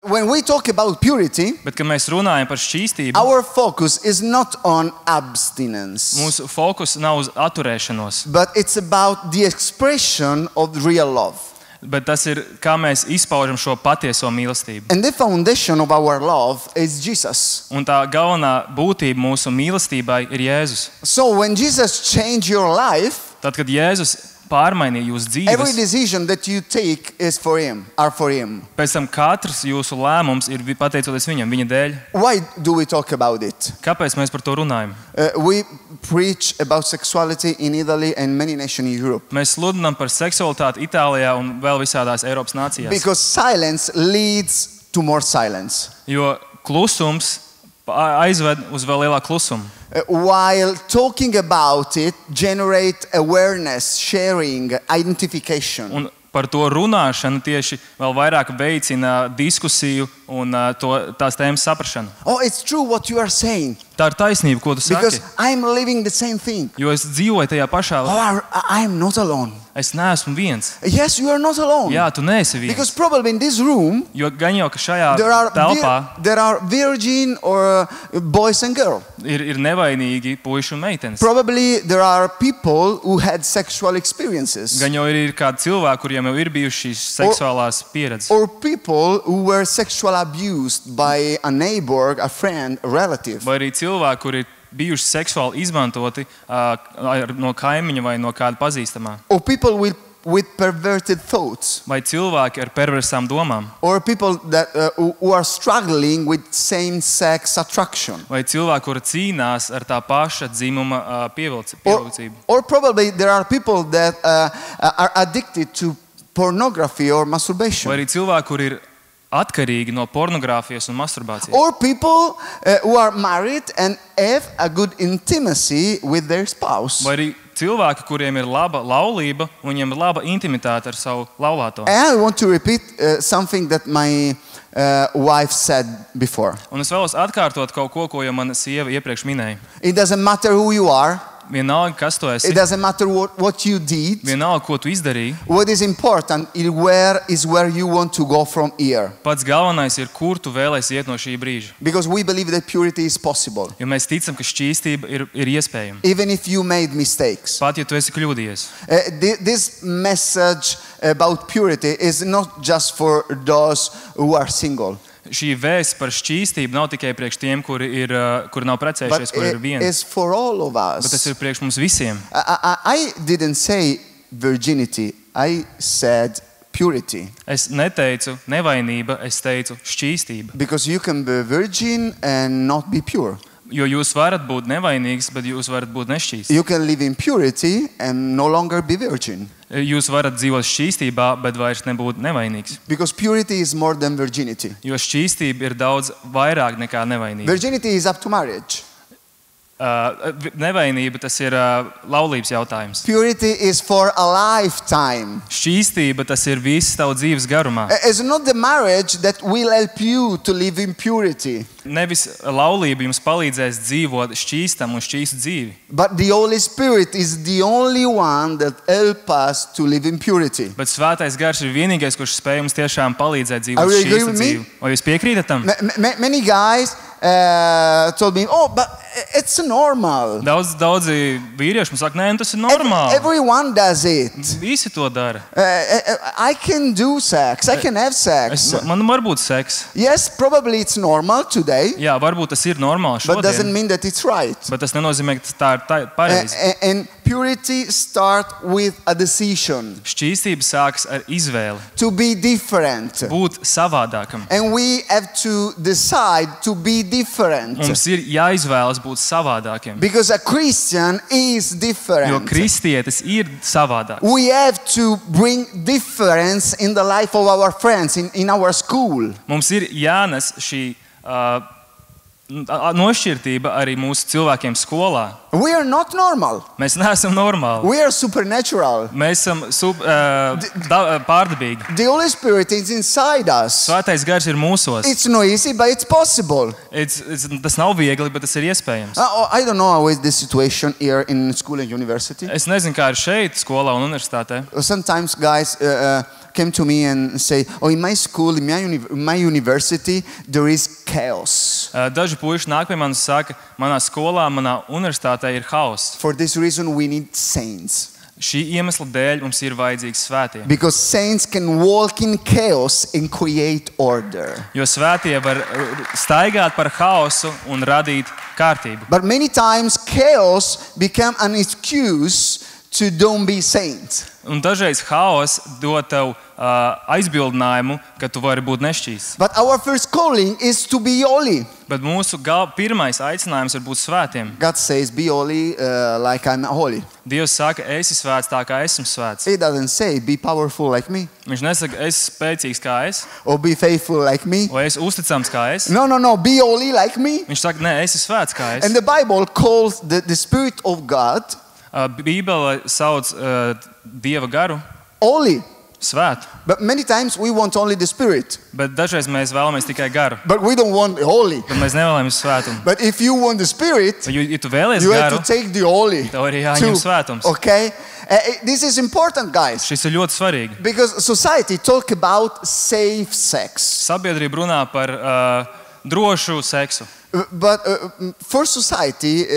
when we talk about purity, Bet, kad mēs runājam par šķīstību, our focus is not on abstinence, mūsu fokus nav uz atturēšanos, but it's about the expression of real love. bet tas ir, kā mēs izpaužam šo patieso mīlestību. And the foundation of our love is Jesus. Un tā galvenā būtība mūsu mīlestībai ir Jēzus. So when Jesus changed your life, Tad, kad Jēzus pārmainīja jūsu every dzīves, decision that you take is for him, are for him. pēc tam katrs jūsu lēmums ir pateicoties viņam, viņa dēļ. Why do we talk about it? Kāpēc mēs par to runājam? We preach about sexuality in Italy and many nations in Europe. Mēs sludinām par seksualitāti Itālijā un vēl visādās Eiropas nācijās. Because silence leads to more silence. Jo klusums aizved uz vēl lielāku klusumu. While talking about it, generate awareness, sharing, identification. Un par to runāšanu tieši vēl vairāk veicina diskusiju un tās tēmas saprašanu. Oh, it's true what you are saying. Tā ir taisnība, ko tu Because saki. I'm living the same thing. Jo es dzīvoju tajā pašā. Oh, I'm not alone. Es neesmu viens. Yes, you are not alone. Jā, tu neesi Because viens. probably in this room, Jo gan jau, ka šajā there telpā are virgin or boys and girls. ir nevainīgi puiši un meitenes. Probably there are people who had sexual experiences. Gan jau ir kādi cilvēki, kuriem jau ir bijušas šīs seksuālās pieredzes. Or people who were sexually abused by a neighbor, a friend, a relative. Vai arī cilvēki, kuri ir bijuši seksuāli izmantoti no kaimiņa vai no kāda pazīstamā. Or people with perverted thoughts. Vai cilvēki ar perversām domām. Or people that who are struggling with same-sex attraction. Vai cilvēki, kuri cīnās ar tā paša dzimuma pievilcību. Or probably there are people that are addicted to pornography or masturbation. Vai arī cilvēki, kuri ir atkarīgi no pornogrāfijas un masturbācijas. Or people who are married and have a good intimacy with their spouse. Vai arī cilvēki, kuriem ir laba laulība un viņiem ir laba intimitāte ar savu laulāto. And I want to repeat something that my wife said before. Un es vēlos atkārtot kaut ko, ko jau mana sieva iepriekš minēja. It doesn't matter who you are. Vienalga, kas tu esi. It doesn't matter what you did. Vienalga, ko tu izdarīji. What is important is where you want to go from here. Pats galvenais ir, kur tu vēlēsi iet no šī brīža. Because we believe that purity is possible. Jo mēs ticam, ka šķīstība ir iespējama. Even if you made mistakes. Pat, ja tu esi kļūdījies. This message about purity is not just for those who are single. Šī vēsts par šķīstību nav tikai priekš tiem, kuri nav precējušies, kuri ir vieni. It's for all of us. Bet tas ir priekš mums visiem. I didn't say virginity. I said purity. Es neteicu nevainība, es teicu šķīstība. Because you can be virgin and not be pure. Jo jūs varat būt nevainīgs, bet jūs varat būt nešķīsts. You can live in purity and no longer be virgin. Jūs varat dzīvot šķīstībā, bet vairs nebūt nevainīgs. Because purity is more than virginity. Jo šķīstība ir daudz vairāk nekā nevainība. Virginity is up to marriage. Nevainība, tas ir laulības jautājums. Purity is for a lifetime. Šķīstība, tas ir viss tavu dzīves garumā. It's not the marriage that will help you to live in purity. Nevis laulība jums palīdzēs dzīvot šķīstam un šķīstu dzīvi. But the Holy Spirit is the only one that helps us to live in purity. Bet Svētais Gars ir vienīgais, kurš spēj mums tiešām palīdzēt dzīvot šķīstu dzīvi. Vai jūs piekrītat tam? Many guys told me, oh, but it's normal. Daudzi vīrieši mums saka, nē, tas ir normāli. Everyone does it. Visi to dara. I can do sex. I can have sex. Man var būt seks. Yes, probably it's normal today. Jā, varbūt tas ir normāli But doesn't šodien. mean that it's right. Bet tas nenozīmē, ka tā ir pareizi. And purity starts with a decision Šķīstība sākas ar izvēli. to be different. Būt savādākam. And we have to decide to be different. Mums ir jāizvēlas būt savādākiem. Because a Christian is Jo different. kristietis ir savādāks. We have to bring difference in the life of our friends, in our school. Mums ir jānes šī nošķirtība arī mūsu cilvēkiem skolā. We are not normal. Mēs neesam normāli. We are supernatural. Mēs esam pārdabīgi. The Holy Spirit is inside us. Svētais gars ir mūsos. It's not easy, but it's possible. Tas nav viegli, bet tas ir iespējams. I don't know how is the situation here in school and university. Es nezinu, kā ir šeit, skolā un universitātē. Sometimes guys came to me and say, "Oh, in my school, in my university, there is chaos." Daži puiši nāk pie manis un saka, manā skolā, manā universitātē ir hauss. For this reason, we need saints. Šī iemesla dēļ mums ir vajadzīgs svētie. Because saints can walk in chaos and create order. Jo svētie var staigāt par hausu un radīt kārtību. But many times, chaos become an excuse to don't be saints. Un dažreiz hauss dod tev aizbildinājumu, ka tu vari būt nešķīsts. But our first calling is to be holy. Bet mūsu pirmais aicinājums ir būt svētiem. God says, "Be holy like I'm holy." Dievs saka, esi svēts tā kā esmu svēts. He doesn't say, "Be powerful like me," Viņš nesaka, esi spēcīgs kā es, or "Be faithful like me." vai esi uzticams kā es. No. Be holy like me. Viņš saka, nē, esi svēts kā es. And the Bible calls the Spirit of God Bībele sauc Dieva garu holy. svētu. But many times we want only the Spirit. Bet dažreiz mēs vēlamies tikai garu. But we don't want the holy. Bet mēs nevēlamies svētumu. But if you want the Spirit, Ja tu vēlies you have garu, to take the holy. tev arī jāņem too. svētums. Okay? This is important, guys. Šis ir ļoti svarīgi. Because society talk about safe sex. Sabiedrība runā par drošu seksu. But for society,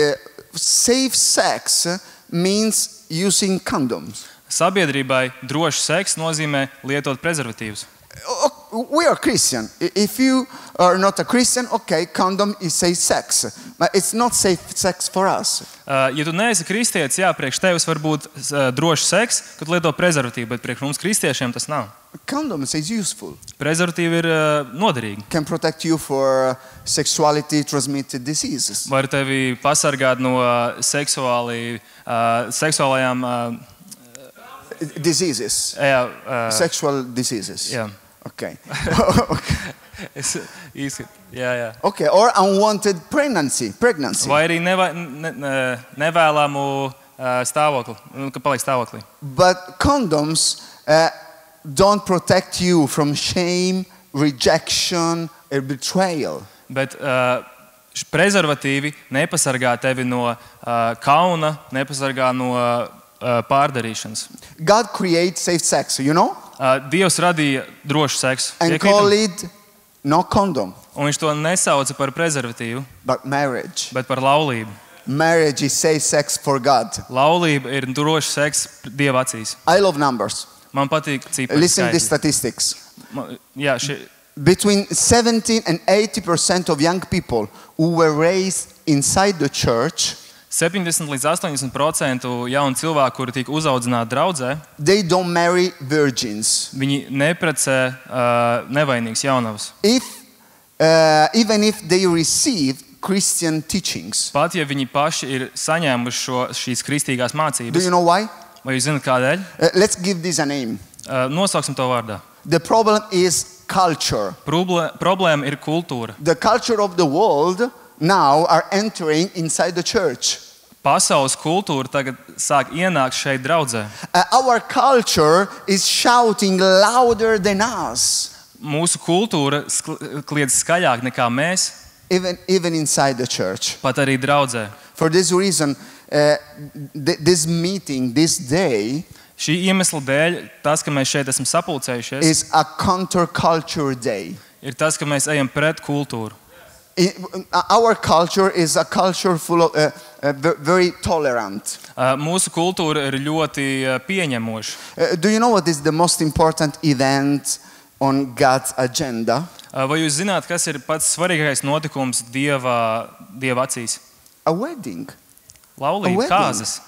safe sex means using condoms. Sabiedrībai drošs seks nozīmē lietot prezervatīvus. We are Christian. If you are not a Christian, okay, condom is safe sex. But it's not safe sex for us. Ja tu neesi kristietis, jā, priekš tevis var būt drošs seks, kad lieto prezervatīvu, bet priekš mums kristiešiem tas nav. Condoms is useful. Prezervatīvi ir noderīgi. Can protect you for sexuality transmitted diseases. Var tevi pasargāt no seksuālajām Diseases. Sexual diseases. Jā. Okay. Jā. Okay, or unwanted pregnancy. Vai arī nevēlamu stāvokli, ka paliek stāvoklī. But condoms don't protect you from shame, rejection, or betrayal. Bet prezervatīvi nepasargā tevi no kauna, nepasargā no pārdarīšanas. God creates safe sex, you know? Dievs radīja drošu seksu. And call it no condom, Un viņš to nesauca par prezervatīvu, but marriage. bet par laulību. Marriage is safe sex for God. Laulība ir drošs seks Dieva acīs. I love numbers. Man patīk cipari. Listen to the skaitļi. statistics. Jā, Between 17 and 80% of young people who were raised inside the church, 70 līdz 80% jaunu cilvēku, kuri tika uzaudzināti draudzē, they don't marry virgins. viņi neprecē nevainīgus jaunavus. Even if they receive Christian teachings. Pat ja viņi paši ir saņēmuši šīs kristīgās Do mācības. you know why? Vai jūs zināt kādēļ? Let's give this a name. Nosauksim to vārdā. The problem is culture. Problēma ir kultūra. The culture of the world now are entering inside the church. Pasaules kultūra tagad sāk ienākt šeit draudzē. Our culture is shouting louder than us. Mūsu kultūra kliedz skaļāk nekā mēs, Even inside the church. pat arī draudzē. For this reason, this meeting, this day, Šī iemesla dēļ tas, ka mēs šeit esam sapulcējušies, is a counterculture day. ir tas, ka mēs ejam pret kultūru. Our culture is a culture full of very tolerant. Mūsu kultūra ir ļoti pieņemoša. Do you know what is the most important event on God's agenda? Vai jūs zināt, kas ir pats svarīgākais notikums Dieva acīs? A wedding. Laulība, kāzas.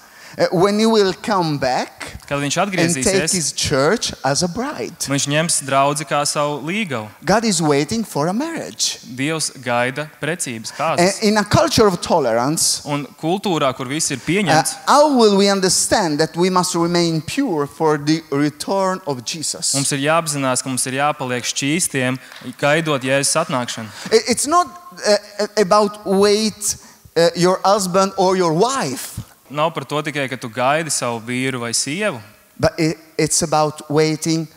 When he will come back Kad viņš and take atgriezīsies, his church as a bride. viņš ņems draudzi kā savu līgavu. God is waiting for a marriage. Dievs gaida precības, kāzas. In a culture of tolerance, Un kultūrā, kur viss ir pieņemts, how will we understand that we must remain pure for the return of Jesus? mums ir jāapzinās, ka mums ir jāpaliek šķīstiem, gaidot Jēzus atnākšanu. It's not about wait your husband or your wife, Nav par to tikai, ka tu gaidi savu vīru vai sievu, but it's about waiting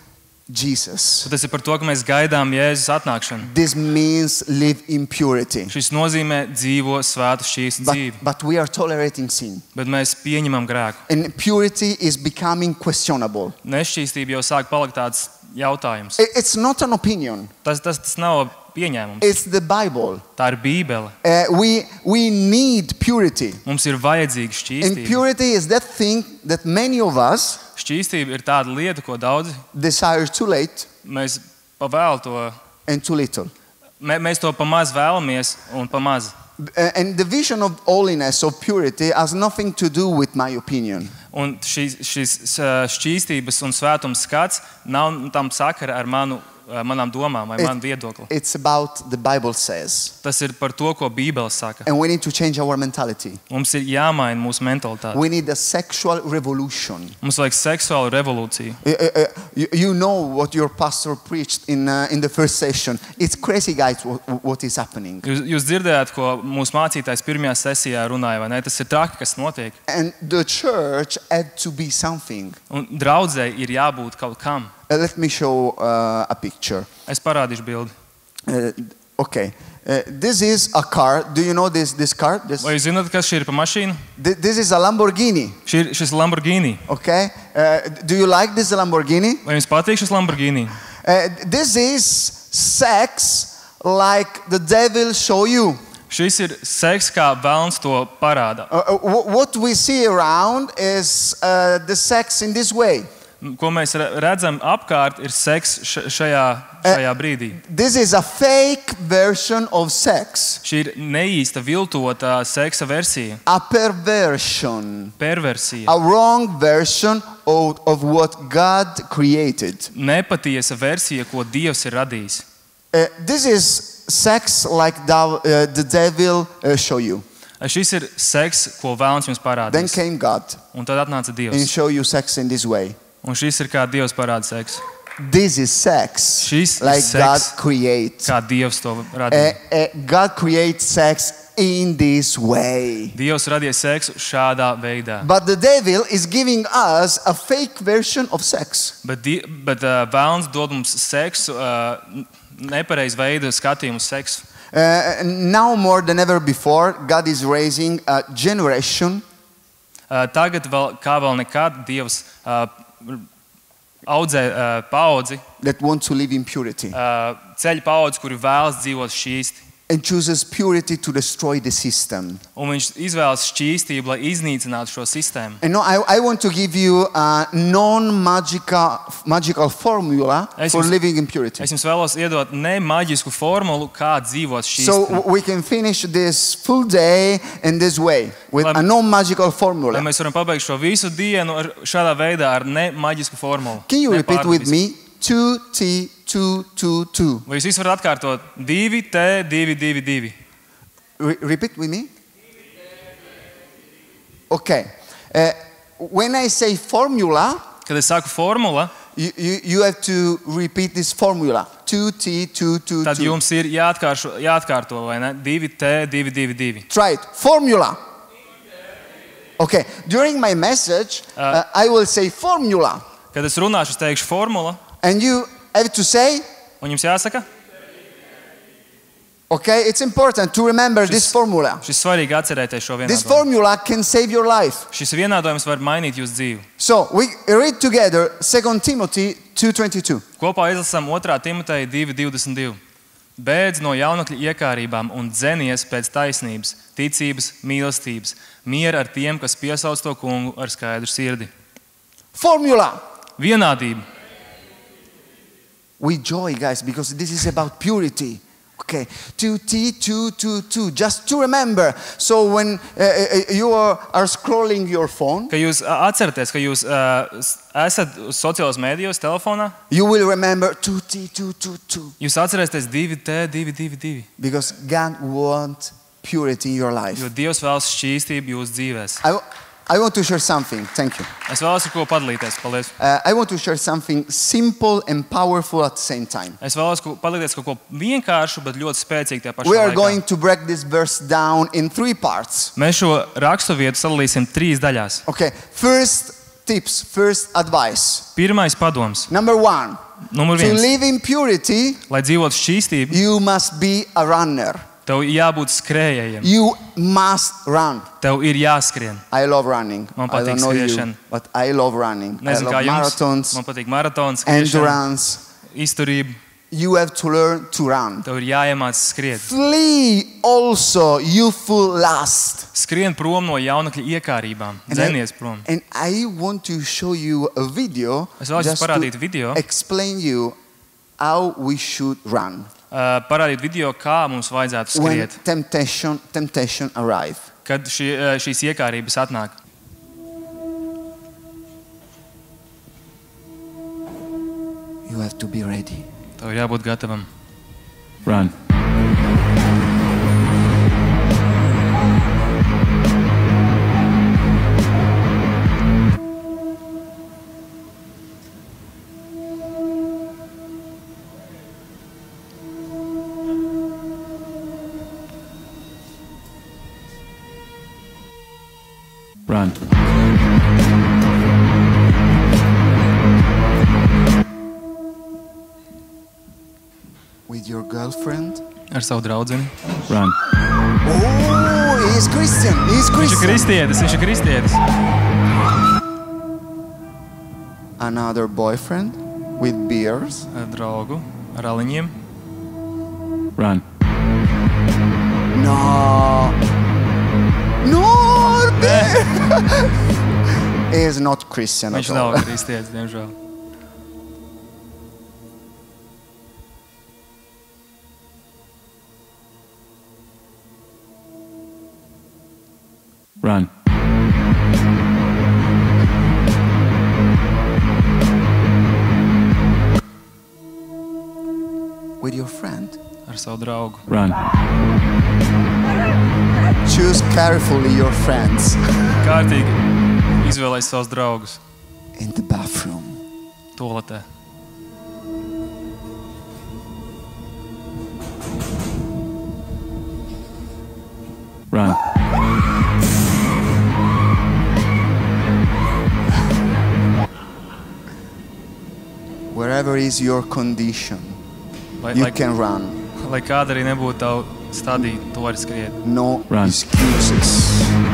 Jesus. bet tas ir par to, ka mēs gaidām Jēzus atnākšanu. This means live in purity. Šis nozīmē dzīvo svētu šķīstu dzīvi, But we are tolerating sin. bet mēs pieņemam grēku. And purity is becoming questionable. Nešķīstība jau sāk palikt tāds jautājums. It's not an opinion. Tas nav pieņēmums. It's the Bible. Tā ir Bībele. We need purity. Mums ir vajadzīga And šķīstība. purity is that thing that many of us Šķīstība ir tāda lieta, ko daudzi desire too late mēs pavēl to. and too little. Mēs to pamaz vēlamies un pamaz. And the vision of holiness, of purity, has nothing to do with my opinion. Un šis šķīstības un svētums skats nav tam sakara ar manām domām vai manu viedokli. It's about the Bible says. Tas ir par to, ko Bībele saka. And we need to change our mentality. Mums ir jāmaina mūsu mentalitāte. We need a sexual revolution. Mums vajag seksuālu revolūciju. You know what your pastor preached in the first session. It's crazy, guys, what is happening. Jūs dzirdējāt, ko mūsu mācītājs pirmajā sesijā runāja, vai ne? Tas ir traki, kas notiek. And the church had to be something. Un draudzei ir jābūt kaut kam. Let me show a picture. Es parādīšu bildi. Okay. This is a car. Do you know this car? Vai jūs zināt, kas šī ir pa mašīnu? This is a Lamborghini. Šis Lamborghini. Okay. Do you like this Lamborghini? Vai jums patīk šis Lamborghini? This is sex like the devil show you. Šis ir seks, kā velns to parāda. What we see around is the sex in this way. Ko mēs redzam apkārt, ir seks šajā brīdī. This is a fake version of sex. Šī ir neīsta, viltota seksa versija. A perversion. Perversija. A wrong version of what God created. Nepatiesa versija, ko Dievs ir radījis. This is sex like the devil show you. Šis ir seks, ko velns jums Then parādīs. came God Un tad atnāca and Dievs. show you sex in this way. Un šis ir kā Dievs parāda seksu. This is sex Šis ir like God seks, creates. kā Dievs to radīja. God creates sex in this way. Dievs radīja seksu šādā veidā. But the devil is giving us a fake version of sex. Bet velns dod mums seksu, nepareiz veidu skatījumu uz seksu. Now more than ever before, God is raising a generation Tagad kā vēl nekad Dievs audzē paudzi, that want to live in purity ceļ paudzi, kuri vēlas dzīvot šķīsti. and chooses purity to destroy the system. Un viņš izvēlas šķīstību, lai iznīcinātu šo sistēmu. And no, I want to give you a non-magical formula for living in purity. Es jums vēlos iedot ne maģisku formulu, kā dzīvot So šķīsti. we can finish this full day in this way with a non-magical Lai formula. mēs varam pabeigt šo visu dienu šādā veidā ar ne maģisku formulu. Can you repeat with Nepārnevisku. me? 2T, 2, 2, 2. Vai jūs visi varat atkārtot 2T, 2, 2, 2? Repeat with me. Okay. When I say formula, Kad es saku formula, you have to repeat this formula. 2T, 2, 2, tad 2. jums ir jāatkārto, vai ne? 2T, 2, 2, 2. Try it. Formula. Okay. During my message, I will say formula. Kad es runāšu, es teikšu formula, And you have to say, un jums jāsaka, okay, it's important to remember this formula. šis svarīgi atcerēties šo This vienādojumu. formula can save your life. Šis vienādojums var mainīt jūsu dzīvi. So we read together 2 Timothy 2:22. Kopā izlasām 2. Timoteja 2:22. Bēdz no jaunekļa iekārībām un dzenies pēc taisnības, ticības, mīlestības, miera ar tiem, kas piesauc to kungu ar skaidru sirdi. Formula. Vienādība. We joy, guys, because this is about purity. Okay, 2T, 2, 2, 2. Just to remember. So when you are scrolling your phone, Ka jūs atceraties, ka jūs esat uz sociālajos mēdījos, telefonā, you will remember 2T, 2, 2, 2. jūs atcerēsieties 2T, 2, 2, 2. Because God wants purity in your life. Jo Dievs vēlas šķīstību jūsu dzīvēs. I want to share something. Thank you. Es vēlos ar ko padalīties. Paldies. I want to share something simple and powerful at the same time. Es vēlos padalīties kaut ko vienkāršu, bet ļoti spēcīgu tajā pašā We are laikā. going to break this verse down in 3 parts. Mēs šo raksturvietu sadalīsim 3 daļās. Okay, first tips, first advice. Pirmais padoms. Number 1, Numur to 1. live in purity, Lai dzīvotu šķīstību, you must be a runner. tev jābūt skrējējiem. You must run. Tev ir jāskrien. I love running. Man I patīk don't know you, skriešana. but I love running. Nezinu, I kā love jums. marathons, Man patīk maratons, skriešana, endurance. izturība. You have to learn to run. Tev ir jāiemācās skriet. Flee also youthful lust. Skrien prom no jaunekļa iekārībām. Dzenies prom. And I want to show you a video Es vēlos jums just parādīt to video. explain you how we should run Parādīt video, kā mums vajadzētu when skriet, temptation arrive. kad šīs iekārības atnāk. You have to be ready. Tev ir jābūt gatavam. Run. Run. With your girlfriend. Ar savu draudzeni. Run. Oh, he's Christian. He's Viņš ir Christian. kristietis, viņš ir kristietis. Another boyfriend with beers. Ar draugu, ar aliņiem. Run. No. No. He is not Christian Viņš at nav all. kristietis, diemžēl. Run. With your friend. Ar savu draugu. Run. Choose carefully your friends. Kārtīgi izvēlēs savus draugus. In the bathroom. Toaletē. Run. Wherever is your condition, Lai, you lai, can run. lai kāda arī nebūtu tavu stadija, tu vari skriet. No Run. excuses.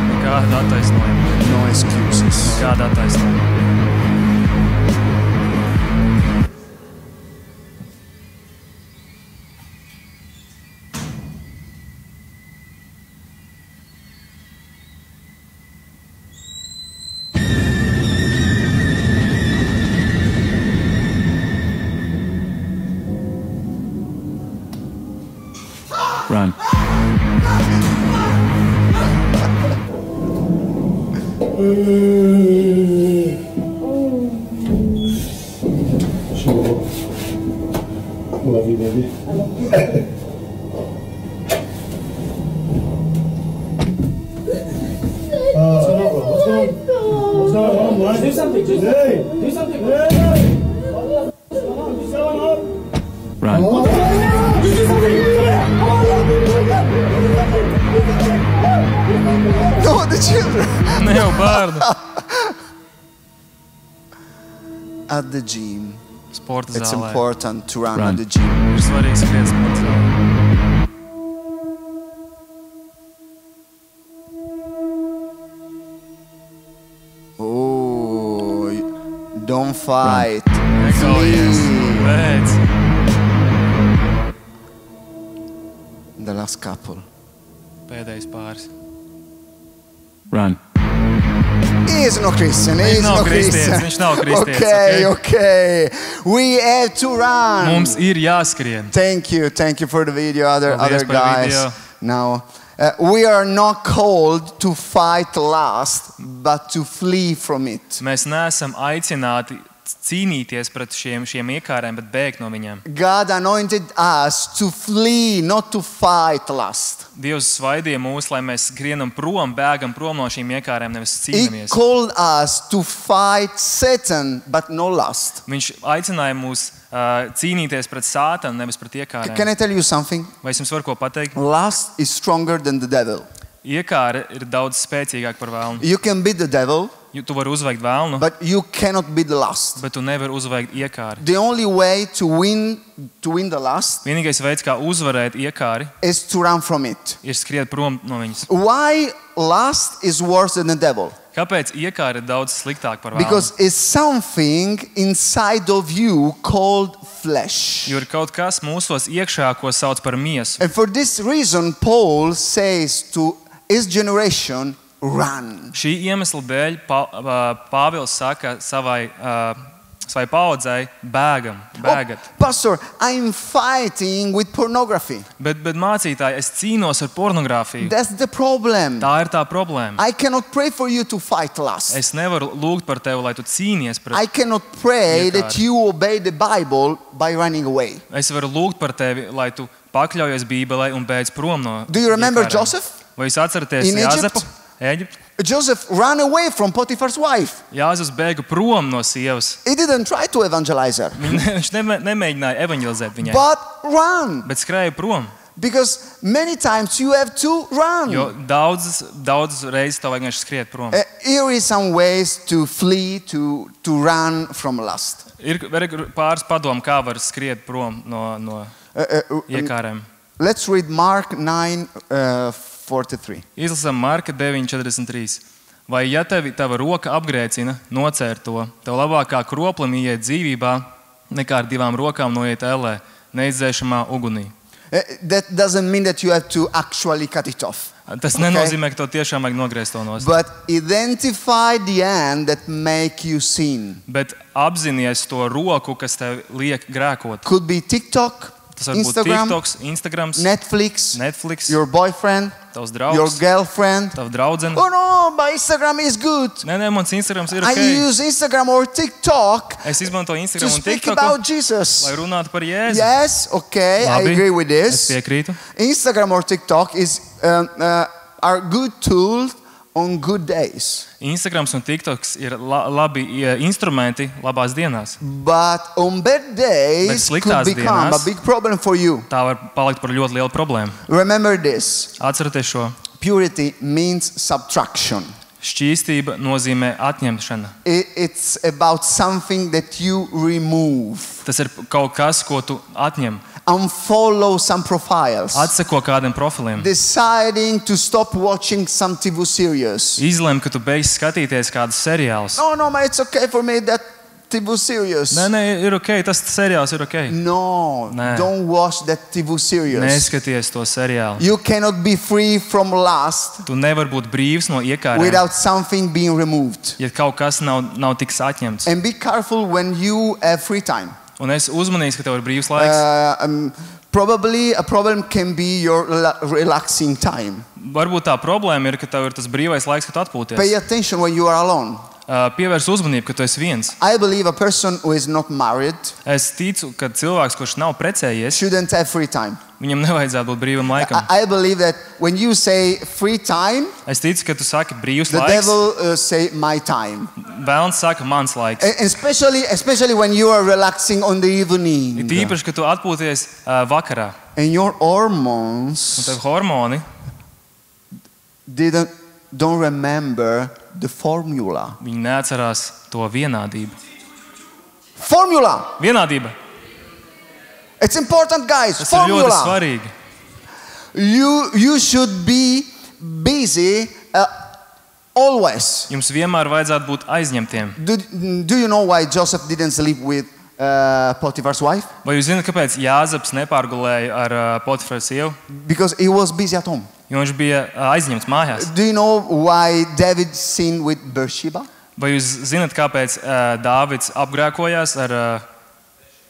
Nekāda attaisnojuma. No excuses. Nekāda attaisnojuma. Run. Love you, baby. What's going on, bro? What's going on? What's going on, man? Do something, just Hey! do something. Hey! What's going on? Run. No, the children. Ne jau bērnu. At the gym. Sporta It's zālē. important to run Run. at the gym. Ir svarīgi skriet sporta zālē. Oh, don't fight. Nekaujies. Flee. Beidz. The last couple. Pēdējais pāris. Run. He is no Christian. He Viņš is nav no kristietis, Christian. viņš nav kristietis, Okay, okay? okay. We have to run. Mums ir jāskrien. Thank you for the video, other Paldies par guys. video. Now, we are not called to fight lust, but to flee from it. Mēs neesam aicināti cīnīties pret šiem iekārēm, bet bēgt no viņiem. God anointed us to flee, not to fight lust. Dievs svaidīja mūs, lai mēs skrienam prom, bēgam prom no šīm iekārēm, nevis He cīnāmies. called us to fight Satan, but no lust. Viņš aicināja mūs cīnīties pret Sātanu, nevis pret iekārēm. Can I tell you something? Vai es jums varu ko pateikt? Lust is stronger than the devil. Iekāre ir daudz spēcīgāka par vēlnu. You can beat the devil, Tu vari uzveikt vēlnu, but you cannot beat the lust. bet tu nevari uzveikt iekāri. The only way to win the lust Vienīgais veids, kā uzvarēt iekāri, is to run from it. ir skriet prom no viņas. Why lust is worse than the devil? Kāpēc iekāri ir daudz sliktāk par vēlnu? Because it's something inside of you called flesh. Jo ir kaut kas mūsos iekšā, ko sauc par miesu. And for this reason, Paul says to his generation, run. Šī iemesla dēļ Pāvils saka savai paudzei, bēgat. Pastor, I'm fighting with pornography. Bet mācītāji, es cīnos ar pornogrāfiju. That's the problem. Tā ir tā problēma. I cannot pray for you to fight lust. Es nevaru lūgt par tevi, lai tu cīnies I pret. cannot pray Iekāri. that you obey the Bible by running away. Es varu lūgt par tevi, lai tu pakļaujies Bībelei un beidz prom no. Do you remember iekārēm. Joseph? Vai jūs atceraties In Egypt? Jāzepu? Eģiptu? Joseph ran away from Potiphar's wife. Jāzeps bēga prom no sievas. He didn't try to evangelize her, Viņš nemēģināja evaņģelizēt viņai, but run. bet skrēja prom. Because many times you have to run. Jo daudzas reizes tev vajag vienkārši skriet prom. Here is some ways to flee, to run from lust. Ir pāris padomu, kā var skriet prom no iekārēm. Let's read Mark 9:43. Izlasām Marka 9:43. Vai ja tava roka apgrēcina, nocēr to, tev labāk kā kroplim ieiet dzīvībā, nekā ar divām rokām noiet ellē, neizdzēšamā ugunī. That doesn't mean that you have to actually cut it off. Tas nenozīmē, ka tev tiešām vajag nogriezt to nost. But identify the end that make you sin. Bet apzinies to roku, kas tev liek grēkot. Could be TikTok, Tas var būt Instagram, TikToks, Instagrams, Netflix, your your boyfriend, tavs your draugs, girlfriend. tava draudzene. Oh no, my Instagram is good. Nē, mans Instagrams ir I ok. use Instagram or TikTok Es izmantoju to Instagram un speak TikToku, about Jesus. lai runātu par Jēzu. Yes, okay, I Labi, agree with Es this. piekrītu. Instagram or TikTok are good tools on good days. Instagrams un TikToks ir labi instrumenti labās dienās. But on bad Bet days could sliktās become a dienās- big problem for you. Tā var palikt par ļoti lielu problēmu. Remember this. Atcerieties šo. Purity means subtraction. Šķīstība nozīmē atņemšana. It's about something that you remove. Tas ir kaut kas, ko tu atņem. Unfollow some profiles. Atseko kādiem profiliem. Deciding to stop watching some TV series. Izlem, ka tu beigsi skatīties kādus seriālus. No, it's okay for me that TV series. Nē, ir ok, tas seriāls ir ok. No, Nē. don't watch that TV series. Neskaties to seriālu. You cannot be free from lust Tu nevari būt brīvs no iekārēm, without something being removed. ja kaut kas nav tiks atņemts. And be careful when you have free time. Un es uzmanīšu, ka tev ir brīvs laiks. Probably a problem can be your relaxing time. Varbūt tā problēma ir, ka tev ir tas brīvais laiks, kad tu Pay atpūties. attention when you are alone. Pievērs uzmanību, ka tu esi viens. I believe a person who is not married Es ticu, ka cilvēks, kurš nav precējies, shouldn't have free time. viņam nevajadzētu būt brīvam laikam. I believe that when you say free time, Es ticu, ka tu saki brīvs the laiks, devil say my time. vēlns saka mans laiks. And especially when you are relaxing on the evening. Ir tīpaši, ka tu atpūties vakarā. And your Un hormones tev hormoni don't remember the formula. viņi neatcerās to vienādību. Formula! Vienādība. It's important, guys. Tas ir ļoti Formula! svarīgi. You should be busy always. Jums vienmēr vajadzētu būt aizņemtiem. Do you know why Joseph didn't sleep with Potiphar's wife? Vai jūs zināt, kāpēc Jāzeps nepārgulēja ar Potifara sievu? Because he was busy at home. Jo viņš bija aizņemts mājās. Do you know why David sinned with Bathsheba? Vai jūs zināt, kāpēc Dāvids apgrēkojās ar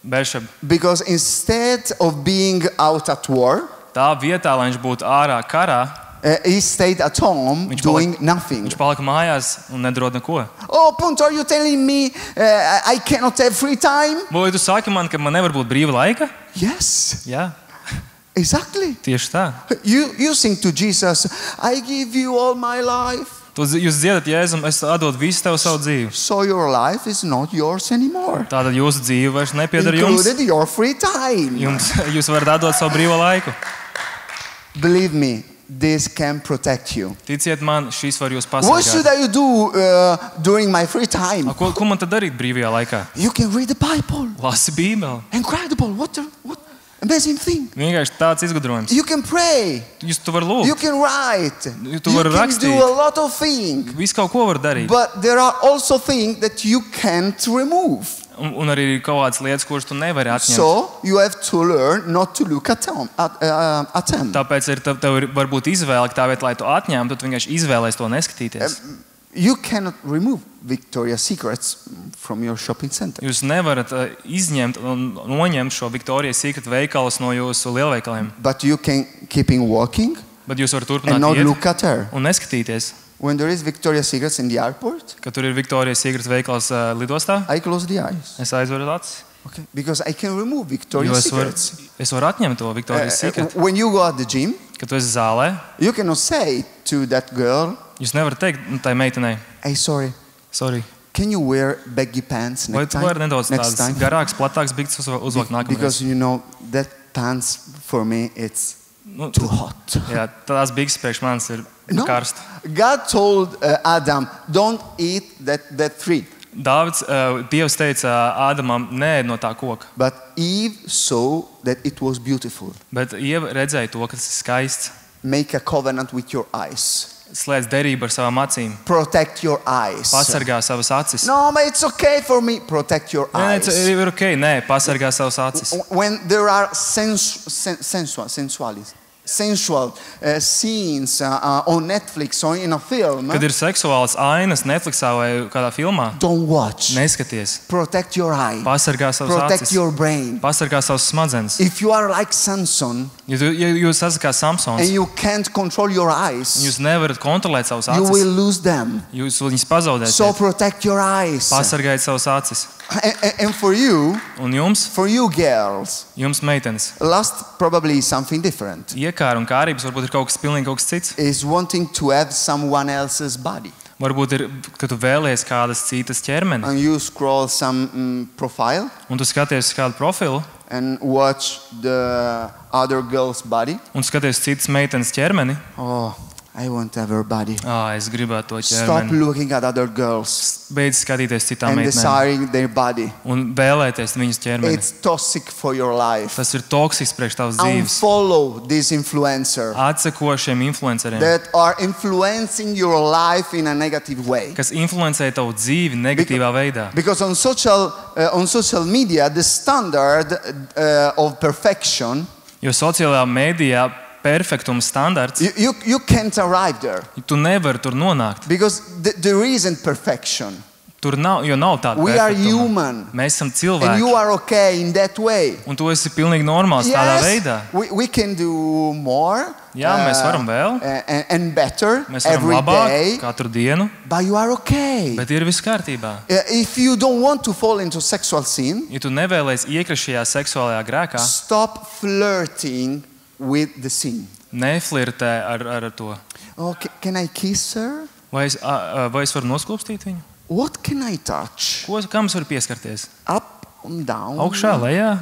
Bēršabu? Because instead of being out at war, Tā vietā, lai viņš būtu ārā karā, He stayed at home Viņš doing nothing. Viņš palika mājās un nedarot neko. Oh, Punto, are you telling me I cannot have free time? Vai tu saki man, ka man nevar būt brīva laika? Yes, Jā, exactly. tieši tā. You sing to Jesus, I give you all my life. Jūs dziedat Jēzum, es atdodu visu tev savu dzīvi. So your life is not yours anymore. Tātad jūsu dzīve vairs nepieder jums. Included your free time. Jūs varat atdot savu brīvo laiku. Believe me, this can protect you. Ticiet man, šīs var jūs What should pasargāt. I do during my free time? Ko man tad darīt brīvajā laikā? You can read the Bible. Lasi Bībeli. Incredible. What amazing thing. Vienkārši tāds izgudrojums. You can pray. Tu vari You lūgt. can write. Tu You vari can rakstīt. do a lot of things. Visu kaut ko var darīt. But there are also things that you can't remove. Un arī ir kaut kādas lietas, kuras tu nevari atņemt. So you have to learn not to look at them. Tāpēc tev ir varbūt izvēle, ka tā vietā, lai tu atņemtu, tu vienkārši izvēlēsies to neskatīties. You cannot remove Victoria's Secrets from your shopping center. Jūs nevarat izņemt un noņemt šo Victoria's Secret veikalus no jūsu lielveikaliem. But you can keep in walking Bet jūs varat and turpināt not iet look at her. un neskatīties. When there is Victoria's Secrets in the airport, Kad tur ir Victoria's Secret veikals lidostā, I close the eyes. es aizveru acis. Okay? Because I can remove Jo Victoria's Secrets. es varu atņemt to Victoria's Secret. When you go at the gym, Kad tu esi zālē, you cannot say to that girl, jūs nevarat teikt tai meitenei, hey, sorry, sorry, can you wear baggy pants vai next tu time? vari nedaudz Next tādas time? garākas, platākas bikses uzvilkt nākamreiz. Because you know, that pants for me, it's Nu, too hot. Jā, tās bikses priekš manis ir No. karst. God told Adam, don't eat that tree. Dāvids, Dievs teica Ādamam, nē, no tā koka. But Eve saw that it was beautiful. Bet Ieva redzēja to, ka tas ir skaists. Make a covenant with your eyes. Slēdz derību ar savām acīm. Protect your eyes. Pasargā savas acis. No, but it's okay for me. Protect your Nē, eyes. tas ir ok, nē, pasargā savas acis. When there are sensual scenes on Netflix or in a film, Kad ir seksuālas ainas Netflixā vai kādā filmā, don't watch. neskaties. Protect your eye. Pasargā savas Protect acis. your brain. Pasargā savas smadzenes. If you are like Samson Ja jūs esat kā and Samsons, you can't control your eyes, jūs nevarat kontrolēt savas you will acis. lose them. Jūs viņus pazaudēsiet. So protect your eyes. Pasargājiet savas acis. And for you girls, meitenes, lust probably is something different. iekāra un kārības varbūt ir kaut kas pilnīgi kaut kas cits. Is wanting to have someone else's body. Varbūt ir, ka tu vēlies kādas citas ķermeni, And you scroll some profile un tu skaties uz kādu profilu, and watch the other girl's body. un skaties citas meitenes ķermeni. Oh, I want to have her body. Es gribētu to Stop ķermeni. looking at other girls Beidz skatīties citām and meitenēm desiring their body. un vēlēties viņas ķermeni. It's toxic for your life. Tas ir toksisks priekš tavas dzīves. Unfollow this influencer Atseko šiem influenceriem, that are influencing your life in a negative way. kas influencē tavu dzīvi negatīvā veidā. Because on social media, the standard of perfection, Jo sociālajā mēdījā perfektuma standarts, you can't arrive there. tu nevari tur nonākt. Because there isn't perfection. Tur nav, jo nav tāda We are perfektuma. human. Mēs esam And you cilvēki. are okay in that way. Un tu esi pilnīgi normāls tādā veidā. we can do more Jā, mēs varam vēl. and better Mēs varam every labāk day, katru dienu, but you are okay. bet ir viss kārtībā. If you don't want to fall into sexual sin, Ja tu nevēlies iekrist šajā seksuālajā grēkā, stop flirting with the sin. neflirtē ar to. Oh, can I kiss her? Vai es varu noskūpstīt viņu? What can I touch? Kam es varu pieskarties? Up and down? Augšā, lejā?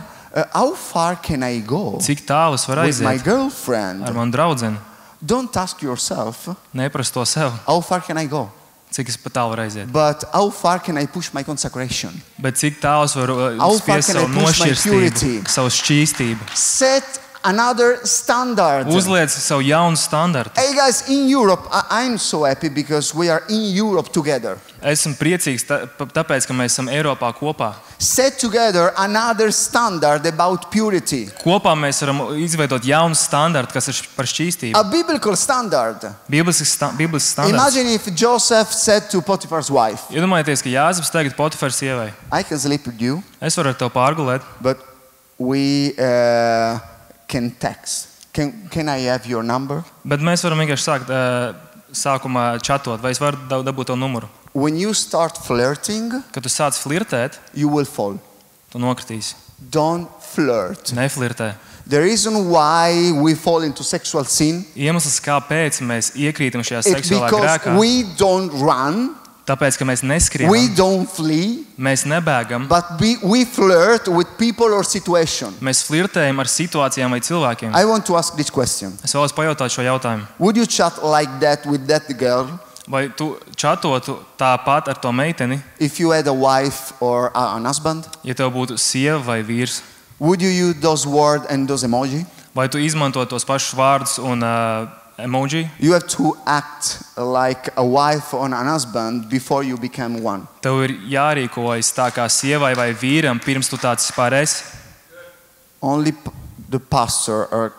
How far can I go Cik tālu es varu with my aiziet girlfriend? ar manu draudzeni? Don't ask yourself, Neprast to sev. how far can I go? Cik es pat tālu varu aiziet? But how far can I push my consecration? Bet cik tālu es varu How far spiest can I savu push my purity? nošķirstību, savu šķīstību? Set another standard. Uzliec savu jaunu standartu. Hey guys, in Europe, I'm so happy because we are in Europe together. Esmu priecīgs tāpēc, ka mēs esam Eiropā kopā. Set together another standard about purity. Kopā mēs varam izveidot jaunu standartu, kas ir par šķīstību. A biblical standard. Bīblisks standarts. Imagine if Joseph said to Potiphar's wife, Iedomājieties, ka Jāzeps tagad Potifars sievai. I can sleep with you, Es varu ar tevi pārgulēt, but we can text. Can I have your number? Bet mēs varam vienkārši sākt sākumā čatot, vai es varu dabūt to numuru. When you start flirting, Kad tu sāc flirtēt, you will fall. tu nokritīsi. Don't flirt. Neflirtē. The reason why we fall into sexual sin Iemesls, kāpēc mēs iekrītam šajā is seksuālā because grēkā, we don't run, tāpēc, ka mēs we neskrienam, don't flee, mēs nebēgam, but we flirt with people or situation. mēs flirtējam ar situācijām vai cilvēkiem. I want to ask this question. Es vēlos pajautāt šo jautājumu. Would you chat like that with that girl Vai tu čatotu tāpat ar to meiteni, if you had a wife or an husband? ja tev būtu sieva vai vīrs? Would you use those words and those emoji? Vai tu izmanto tos pašus vārdus un emoji? You have to act like a wife or an husband before you become one. Tev ir jārīkojas tā kā sievai vai vīram, pirms tu tāds pārēsi. Only the pastor or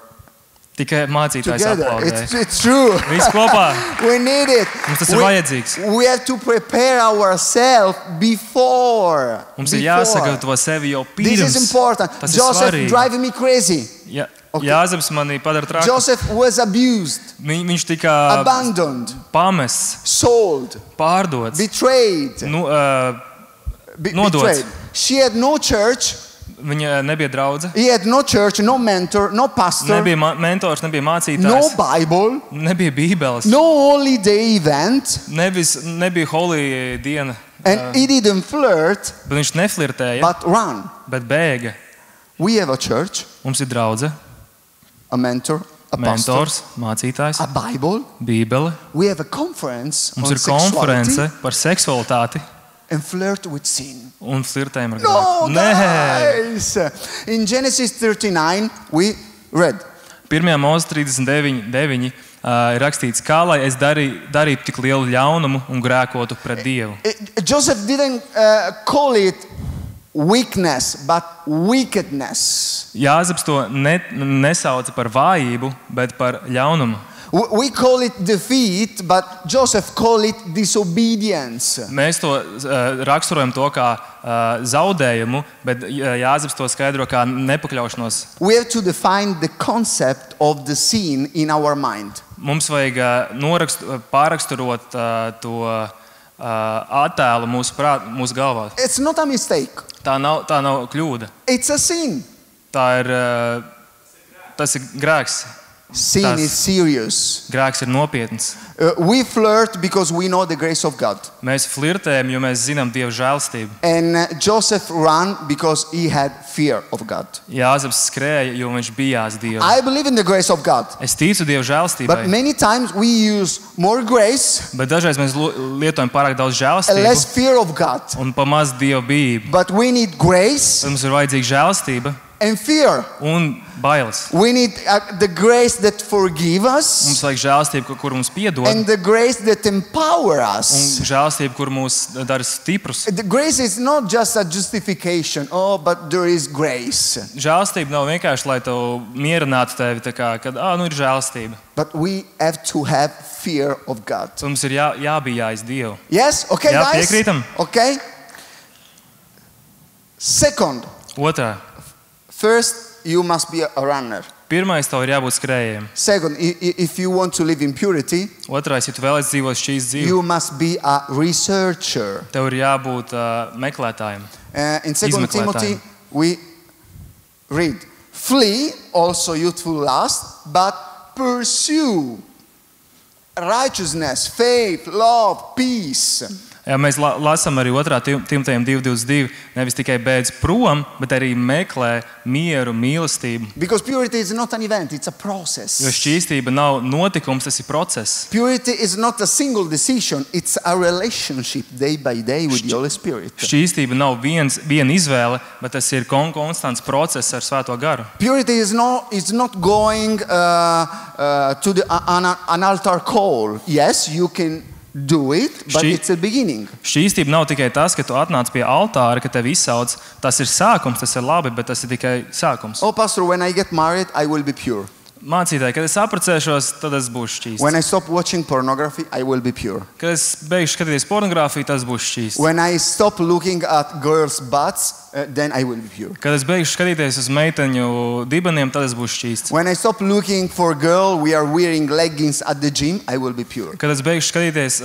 Tikai mācītājs together. aplaudē. It's true. Viss kopā. We need it. Mums tas ir vajadzīgs. We have to prepare ourselves before. Mums ir jāsagatavo sevi jau This pirms. is important. Tas ir Joseph svarīgi. driving me crazy. Ja, Okay. Jāzeps mani padara traku. Joseph was abused, Viņš tika abandoned, pamests, sold, pārdots, betrayed. Nodots. Betrayed. She had no church. viņa nebija draudze, He had no church, no mentor, no pastor, nebija mentors, nebija no mācītājs, Bible, nebija bībeles, no holiday event, nebija holy diena. and he didn't flirt, Bet viņš neflirtēja, but run. bet bēga. We have a church, Mums ir draudze, a mentor, a pastor, mentors, mācītājs, a Bible. bībele. We have a conference Mums on ir konference sexuality par seksualitāti and flirt with sin. un flirtējumu ar No, grēku. Nē! guys! In Genesis 39, we read, 1. mūzika 39.9 ir rakstīts, kā lai es darītu tik lielu ļaunumu un grēkotu pret Dievu. Joseph didn't call it weakness, but wickedness. Jāzeps to nesauca par vājību, bet par ļaunumu. We call it defeat, but Joseph called it disobedience. Mēs to raksturojam to kā zaudējumu, bet Jāzeps to skaidro kā nepakļaušanos. We have to define the concept of the sin in our mind. Mums vajag pārraksturot to attēlu mūsu galvā. It's not a mistake. Tā nav kļūda. It's a sin. Tas ir grēks. Sin Tas- is serious. Grēks ir nopietns. We flirt because we know the grace of God. Mēs flirtējam, jo mēs zinām Dieva žēlstību. And Joseph ran because he had fear of God. Jāzeps skrēja, jo viņš bijās Dievu. I believe in the grace of God. Es ticu Dieva But žēlstībai, many times we use more grace bet dažreiz mēs lietojam pārāk daudz and less žēlstību fear of God. un pamaz Dieva bijību. But we need grace Tad mums ir vajadzīga žēlstība and fear. un bailes. We need the grace that forgives Mums us vajag žēlstību, kur mums piedod, and the grace that empowers un us. žēlstību, kur mūs dara stiprus. The grace is not just a justification. Oh, but there is grace. Žēlstība nav vienkārši, lai tev mierinātu tevi, tā kā, kad nu ir žēlstība. But we have to have fear of God. Tad mums ir jābijājas Dievu. Yes? Okay, Jā, guys? piekrītam. Okay? Second, Otrā. first, you must be a runner. Pirmais, tev ir jābūt skrējējiem. Second, if you want to live in purity, Otrais, ja tu vēlaties dzīvot šīs dzīves, you must be a researcher. tev ir jābūt meklētājiem. In 2 Izmeklētājiem. Timothy, we read, flee also youthful lust, but pursue righteousness, faith, love, peace. Ja mēs lasām arī 2. Timotejam 2.22, nevis tikai beidz prom, bet arī meklē mieru, mīlestību. Because purity is not an event, it's a process. Jo šķīstība nav notikums, tas ir process. Purity is not a single decision, it's a relationship day by day with the Holy Spirit. Šķīstība nav viena izvēle, bet tas ir konstants process ar Svēto garu. Purity is not going to an altar call. Yes, you can do it, but it's a beginning. Šķīstība nav tikai tas, ka tu atnāc pie altāra, ka tevi izsauc. Tas ir sākums, tas ir labi, bet tas ir tikai sākums. Oh, pastor, when I get married, I will be pure. mācītāji, kad es apprecēšos, tad es būšu šķīsts. When I stop watching pornography, I will be pure. Kad es beigšu skatīties pornogrāfiju, tas būs šķīsts. When I stop looking at girls' butts, then I will be pure. Kad es beigšu skatīties uz meiteņu dibeniem, tad es būšu šķīsts. When I stop looking for a girl, we are wearing leggings at the gym, I will be pure. Kad es beigšu skatīties,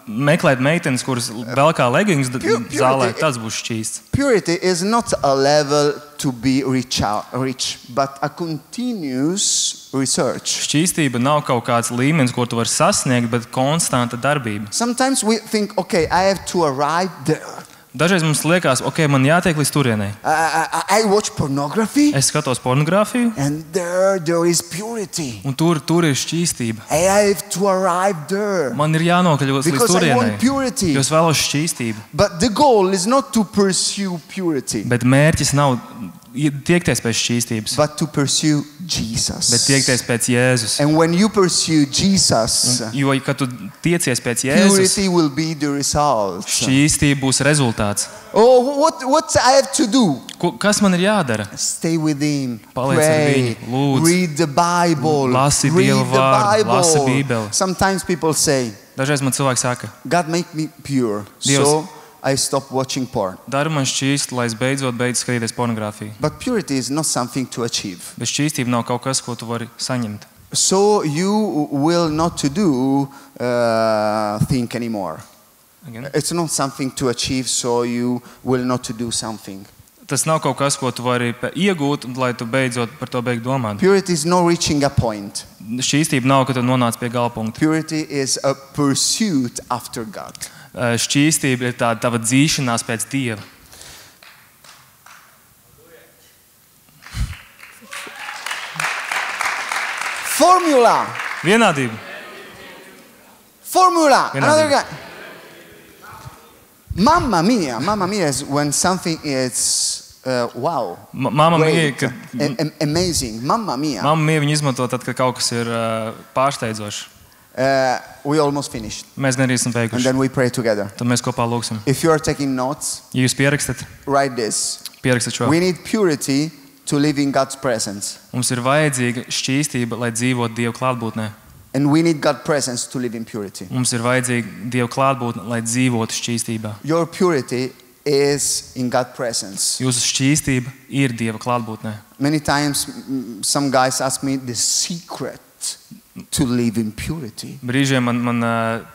meklēt meitenes, kuras velkā leggings zālē, tas būs šķīsts. Purity is not a level to be reach, but a continuous research. Šķīstība nav kaut kāds līmenis, ko tu vari sasniegt, bet konstanta darbība. Sometimes we think, okay, I have to arrive there. Dažreiz mums liekas, ok, man jātiek līdz turienei. I watch pornography. Es skatos pornogrāfiju, And there is purity. un tur ir šķīstība. I have to arrive there. Man ir jānokļūst līdz Because I want turienei, purity. jo es vēlos šķīstību. But the goal is not to pursue purity, Bet mērķis nav tiekties pēc šķīstības, but to pursue bet Jesus. tiekties pēc Jēzus. And when you pursue Jesus, Jo, kad tu tiecies pēc Jēzus, purity will be the result. šķīstība būs rezultāts. Oh, what I have to do? Kas man ir jādara? Stay with Him, Paliec ar pray, viņu, lūdz. read the Bible, Lasi read Dieva the vārdu, lasi Bible. Bībeli. Sometimes people say, Dažreiz man cilvēki saka, God make me pure, Dievs. so I stop watching porn. dari man šķīstu, lai es beidzot beidzu skatīties pornogrāfiju. But purity is not something to achieve. Bet šķīstība nav kaut kas, ko tu vari saņemt. So you will not to do think anymore. Again? It's not something to achieve, so you will not to do something. Tas nav kaut kas, ko tu vari iegūt, lai tu beidzot par to beigtu domāt. Purity is not reaching a point. Šķīstība nav, ka tu nonāc pie galpunkta. Purity is a pursuit after God. Šķīstība ir tāda tava dzīšanās pēc Dieva. Formula. Vienādība. Formula. Vienādība. Another guy. Mamma mia is when something is wow. Mamma mia, Great, kad amazing. Mamma mia. mamma mia viņu izmanto tad, kad kaut kas ir pārsteidzošs. We almost finished. Mēs gandrīz esam And beiguši. then we pray together. Tad mēs kopā lūgsim. If you are taking notes, Ja jūs pierakstat, write this. pierakstat šo. We need purity to live in God's presence. Mums ir vajadzīga šķīstība, lai dzīvotu Dieva klātbūtnē. And we need God's presence to live in purity. Mums ir vajadzīga Dieva klātbūtne, lai dzīvotu šķīstībā. Your purity is in God's presence. Jūsu šķīstība ir Dieva klātbūtnē. Many times, some guys ask me the secret to live in purity. Brīžiem man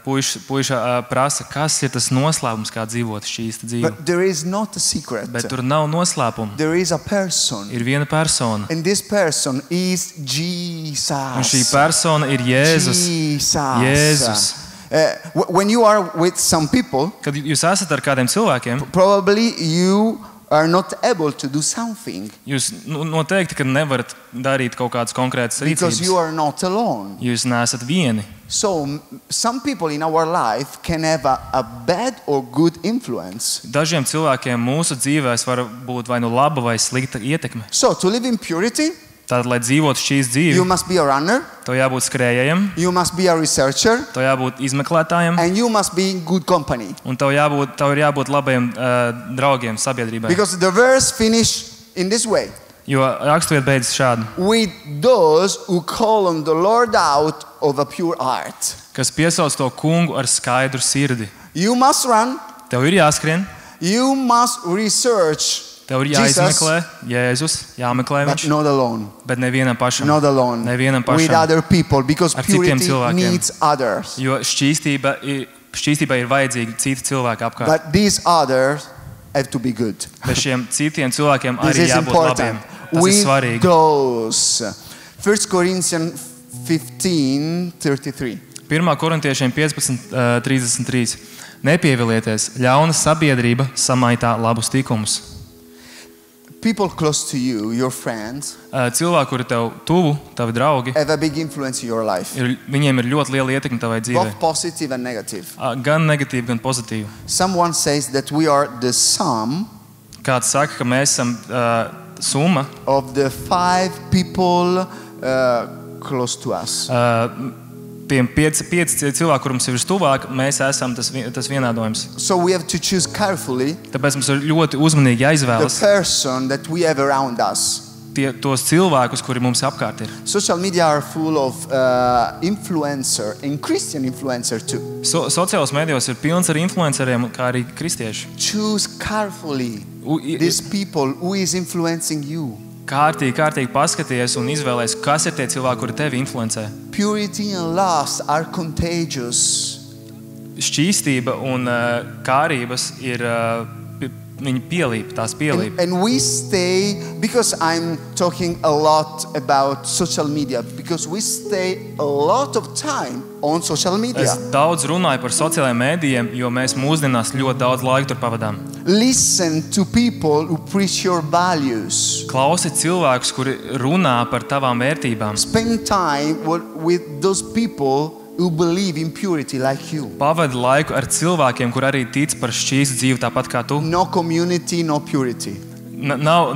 puiša prasa, kas ir tas noslēpums, kā dzīvot šķīsta dzīve. But there is not a secret. Bet tur nav noslēpuma. There is a person. Ir viena persona. And this person is Un šī Jesus. persona ir Jēzus. Jesus. When you are with some people, Kad jūs esat ar kādiem cilvēkiem, probably you are not able to do something jūs noteikti, ka nevarat darīt kaut kādas konkrētas because you rīcības. are not alone. Jūs neesat vieni. So some people in our life can have a bad or good influence. Dažiem cilvēkiem mūsu dzīvēs var būt vai nu laba vai slikta ietekme. So to live in purity, Tātad, lai dzīvotu šīs you dzīves, must be a runner, tev jābūt skrējējam, you must be a researcher, tev jābūt izmeklētājam, and you must be in good company. un tev ir jābūt labajiem draugiem sabiedrībai. Because the verse finished in this way. Jo raksturvieta beidzas šādi, With those who call on the Lord out of a pure heart. kas piesauc to kungu ar skaidru sirdi. You must run, Tev ir jāskrien, you must research, tev ir Jesus, jāizmeklē Jēzus, jāmeklē but viņš, not alone. bet nevienam pašam. Not alone. Nevienam With pašam. other people, because Ar citiem purity cilvēkiem. needs others. Jo šķīstībai ir vajadzīgi citi cilvēki apkārt. But these others have to be good. Bet šiem citiem cilvēkiem This arī is jābūt labiem. important. Tas ir With svarīgi. those. 1 Corinthians 15:33. 1. korintiešiem 15:33. Nepievilieties, ļauna sabiedrība samaitā labus tikumus. People close to you, your friends, Cilvēki, kuri tev tuvu, tavi draugi, have a big influence in your life. viņiem ir ļoti liela ietekme tavai dzīvei. Both positive and negative. Gan negatīvi, gan pozitīvi. Someone says that we are the sum Kāds saka, ka mēs esam summa of the 5 people close to us. Tiem 5 cilvēki, kuriem ir vistuvāk, mēs esam tas vienādojums. So we have to choose carefully Tāpēc mums ir ļoti uzmanīgi the jāizvēlas person that we have around us. tos cilvēkus, kuri mums apkārt ir. Social media are full of influencer and Christian influencer too. Sociālos medijos ir pilns ar influenceriem, kā arī kristieši. Choose carefully these people who is influencing you. Kārtīgi paskaties un izvēlēs, kas ir tie cilvēki, kuri tevi influencē. Purity and lust are contagious. Šķīstība un kārības ir, viņi pielīp, tās pielīp. And we stay, because I'm talking a lot about social media, because we stay a lot of time on social media. Es daudz runāju par sociālajiem mēdījiem, jo mēs mūsdienās ļoti daudz laika tur pavadām. Listen to people who preach your values. Klausi cilvēkus, kuri runā par tavām vērtībām. Spend time with those people who believe in purity like you. Pavadi laiku ar cilvēkiem, kur arī tic par šķīstu dzīvi tāpat kā tu. No community, no purity. Nav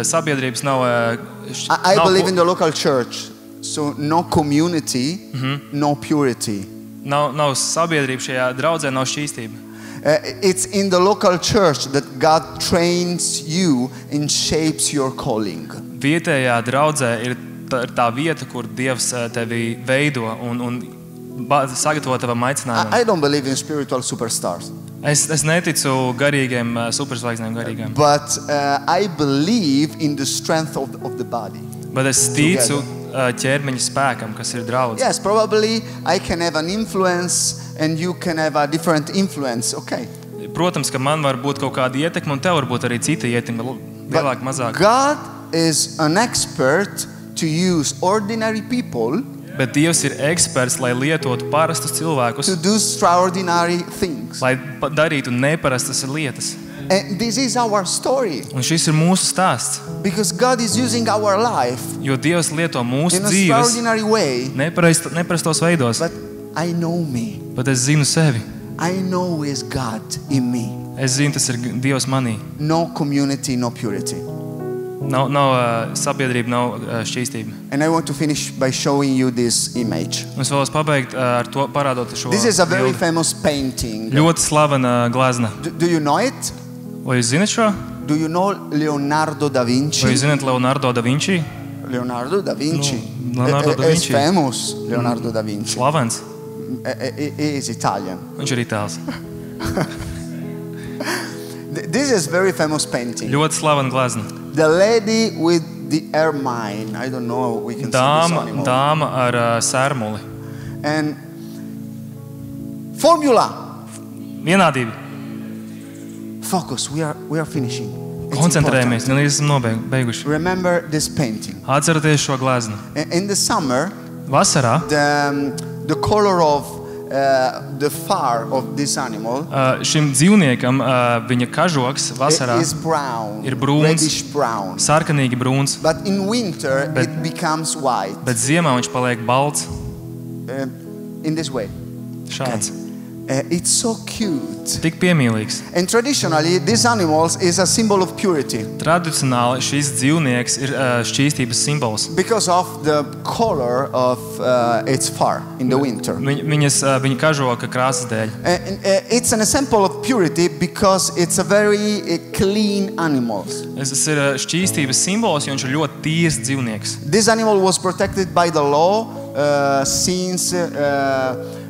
sabiedrības, nav... I believe in the local church. So no community, no purity. Nav sabiedrība šajā draudzē, nav šķīstība. It's in the local church that God trains you and shapes your calling. Vietējā draudzē ir tā vieta, kur Dievs tevi veido un sagatavo tavam aicinājumam. I don't believe in spiritual superstars. Es neticu garīgiem superzvaigznēm garīgām. But I believe in the strength of the body. Bet es ticu ķermeņa spēkam, kas ir draudz. Yes, probably I can have an influence and you can have a different influence. Okay. Protams, ka man var būt kaut kāda ietekme un tev var būt arī cita ietekme, lielāk, mazāk. God is an expert to use ordinary people. Bet Dievs ir eksperts, lai lietotu parastus cilvēkus, to do extraordinary things. Lai darītu neparastas lietas. And this is our story. Un šis ir mūsu stāsts. Because God is using our life jo Dievs lieto mūsu in a dzīves extraordinary way. Neparastos veidos. But I know me. Bet es zinu sevi. I know is God in me. Es zinu, tas ir Dievs manī. No community, no purity. Nav sabiedrība, nav šķīstība. And I want to finish by showing you this image. Es vēlos pabeigt ar to parādot šo. This is a very famous painting. Ļoti slavena glezna. Do you know it? Vai jūs zināt šo? Do you know Leonardo da Vinci? Vai jūs zināt Leonardo da Vinci? Leonardo da Vinci. Leonardo da Vinci. Is famous Leonardo da Vinci. Slavens. He is Italian. Viņš ir itāls. This is very famous painting. Ļoti slavena glezna. The lady with the ermine. I don't know. We can see this anymore. Dāma ar sērmuli. And formula. Vienādība. Focus. We are finishing. Koncentrējamies, līdz esam beiguši. Remember this painting. Atcerieties šo gleznu. In the summer, vasarā, the color of the fur of this animal šim dzīvniekam viņa kažoks vasarā is brown, ir brūns, reddish brown. Sarkanīgi brūns. But in winter it becomes white. Bet ziemā viņš paliek balts. In this way. Šāds. Okay. It's so cute. Tik piemīlīgs. And traditionally, this animal is a symbol of purity. Tradicionāli šis dzīvnieks ir šķīstības simbols. Because of the color of its fur in the winter. Viņa kažoka krāsas dēļ. It's an example of purity because it's a very clean animal. Tas ir šķīstības simbols, jo viņš ir ļoti tīrs dzīvnieks. This animal was protected by the law since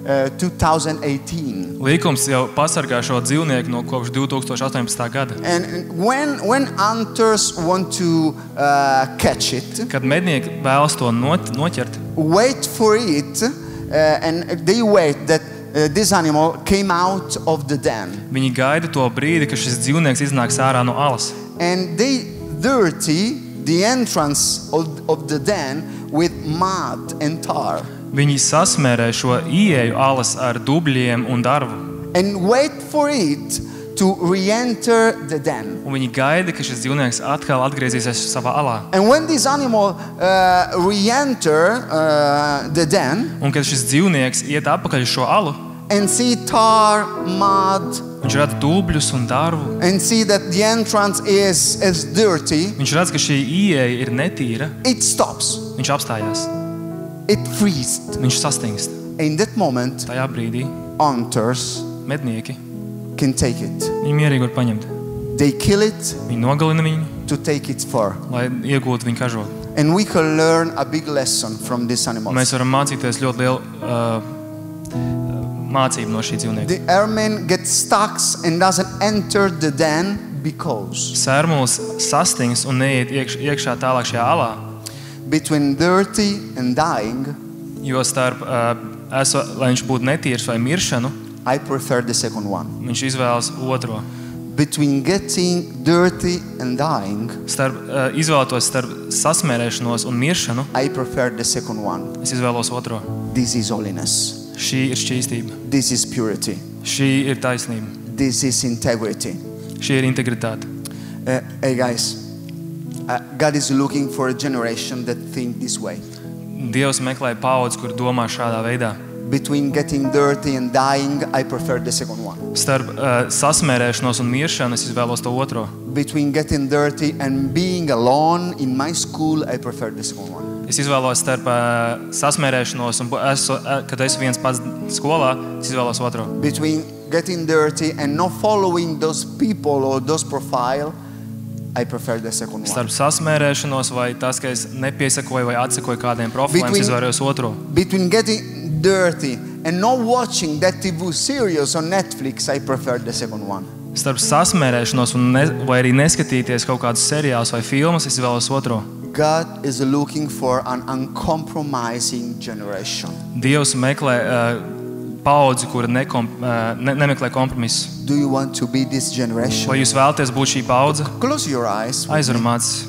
2018. Likums jau pasargā šo dzīvnieku no kopš 2018. gada. And when hunters want to catch it, kad mednieki vēlas to noķert, wait for it and they wait that this animal came out of the den. Viņi gaida to brīdi, kad šis dzīvnieks iznāks ārā no alas. And they dirty the entrance of the den with mud and tar. Viņi sasmērē šo ieeju alas ar dubļiem un darbu. And wait for it to re-enter the den. Un viņi gaida, ka šis dzīvnieks atkal atgriezīsies savā alā. And when this animal re-enter the den, un kad šis dzīvnieks iet atpakaļ šo alu, and see tar, mud, viņš redz dubļus un darbu, and see that the entrance is dirty, viņš redz, ka šī ieeja ir netīra, it stops. Viņš apstājās. It freezed. Viņš sastingst. In that moment, tajā brīdī hunters mednieki can take it. Viņi mierīgi var paņemt. They kill it Viņi nogalina viņu to take its fur. lai iegūtu viņa kažoku. And we can learn a big lesson from these animals. Mēs varam mācīties ļoti lielu mācību no šī dzīvnieka. The ermine gets stuck and doesn't enter the den because Sērmulis sastings un neiet iekšā tālāk šajā alā, between dirty and dying, jo starp, lai viņš būtu netīrs vai miršanu, I prefer the second one. viņš izvēlas otro. Between getting dirty and dying, Izvēlētos starp sasmērēšanos un miršanu, I prefer the second one. es izvēlos otro. This is holiness. Šī ir šķīstība, This is purity. šī ir taisnība, This is integrity. šī ir integritāte. Hey guys, God is looking for a generation that think this way. Dievs meklē paudzi, kur domā šādā veidā. Between getting dirty and dying, I prefer the second one. Starp sasmērēšanos un miršanu es izvēlos to otro. Between getting dirty and being alone in my school, I prefer the second one. Es izvēlos starp sasmērēšanos un kad esmu viens pats skolā, es izvēlos otro. Between getting dirty and not following those people or those profile, I prefer the second one. Starp sasmērēšanos vai tas, ka es nepiesakoju vai atsakoju kādiem profiliem, es izvēlos otro. Between getting dirty and not watching that TV series on Netflix, I prefer the second one. Starp sasmērēšanos vai arī neskatīties kaut kādus seriālus vai filmas, es izvēlos otro. God is looking for an uncompromising generation. Dievs meklē paudzi, kura nemeklē kompromisu. Do you want to be this generation? Vai jūs vēlaties būt šī paudze? Close your eyes. Aizveram acis.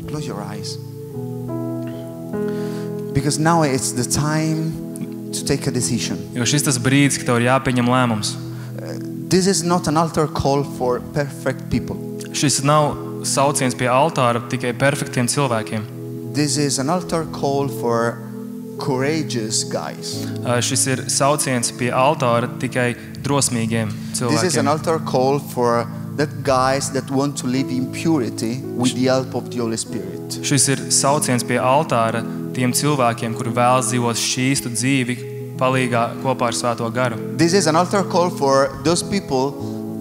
Close your eyes. Because now it's the time to take a decision. Jo šis tas brīdis, ka tev ir jāpieņem lēmums. This is not an altar call for perfect people. Šis nav sauciens pie altāra tikai perfektiem cilvēkiem. This is an altar call for courageous guys. Šis ir sauciens pie altāra tikai drosmīgiem This is an cilvēkiem. altar call for that guys that want to live in purity with the help of the Holy Spirit. Šis ir sauciens pie altāra tiem cilvēkiem, kuri vēlas dzīvot šķīstu dzīvi palīgā kopā ar Svēto garu. This is an altar call for those people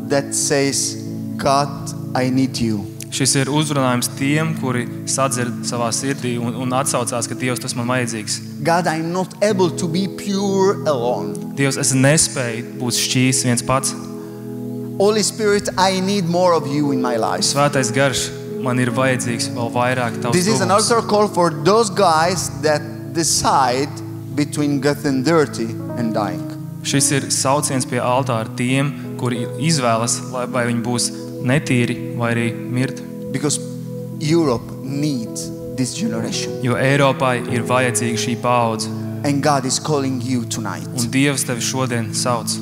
that says, God, I need you. Šis ir uzrunājums tiem, kuri sadzird savā sirdī un atsaucās, ka Dievs, tas man vajadzīgs. God, I'm not able to be pure alone. Dievs, es nespēju būt šķīsts viens pats. Holy Spirit, I need more of you in my life. Svētais garš, man ir vajadzīgs vēl vairāk tavs This is an tuvums. altar call for those guys that decide between getting dirty and dying. Šis ir sauciens pie altāra tiem, kuri izvēlas, vai viņi būs netīri vai arī mirt. Because Europe needs this generation. Jo Eiropai ir vajadzīga šī paudze. And God is calling you tonight. Un Dievs tevi šodien sauc.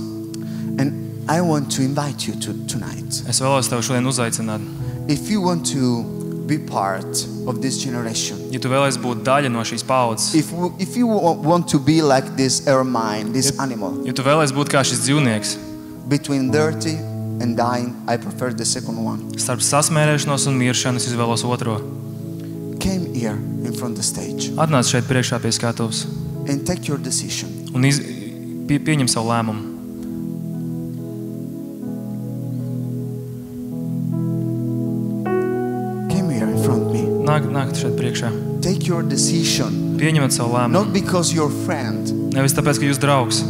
And I want to invite you to tonight. Es vēlos tevi šodien uzaicināt. If you want to be part of this generation, Ja tu vēlies būt daļa no šīs paudzes, if you want to be like this ermine, this animal, ja tu vēlies būt kā šis dzīvnieks, between dirty and dying, I prefer the second one. starp sasmērēšanos un miršanu es izvēlos otro. Came here in front of the stage Atnāc šeit priekšā pie skatuves and take your decision. un pieņem savu lēmumu. Came here in front of me. Nākat šeit priekšā. Take your decision. Pieņemat savu lēmumu. Not because you're friend. Nevis tāpēc, ka jūs draugs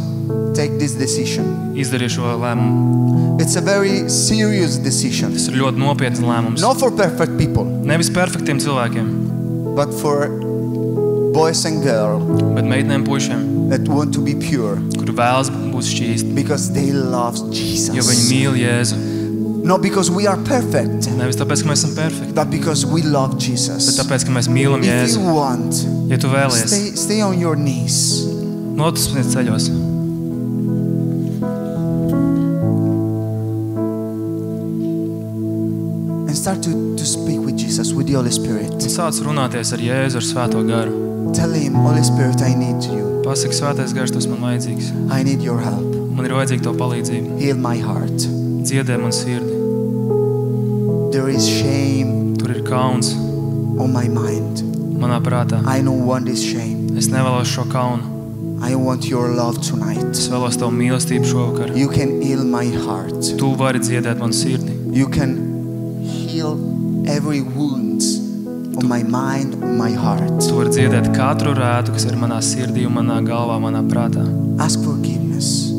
Take this decision. izdarīja šo lēmumu. It's a very serious decision. Tas ir ļoti nopietns lēmums. Not for perfect people, Nevis perfektiem cilvēkiem, but for boys and girls bet meitenēm puišiem, that want to be pure kuri vēlas būt šķīsti, because they love jo viņi Jesus. mīl Jēzu. Not because we are perfect, Nevis tāpēc, ka mēs esam perfekti, but because we love bet Jesus. tāpēc, ka mēs mīlam If you Jēzu. want, Ja tu vēlies, stay on your knees. notusmiet ceļos. And start to speak with Jesus, with the Holy Spirit. Un sāc runāties ar Jēzu, ar Svēto garu. Tell him, Holy Spirit, I need you. Pasaki, Svētais gars, tas man vajadzīgs. I need your help. Man ir vajadzīga to palīdzību. Heal my heart. Dziedē man sirdi. There is shame Tur ir kauns on my mind. manā prātā. I don't want this shame. Es nevēlos šo kaunu. I want your love tonight. Es vēlos tavu mīlestību šovakar. You can heal my heart. Tu vari dziedēt man sirdi. You can heal every wound on my mind, on my heart. Tu vari dziedēt katru rētu, kas ir manā sirdī un manā galvā, manā prātā. Ask forgiveness.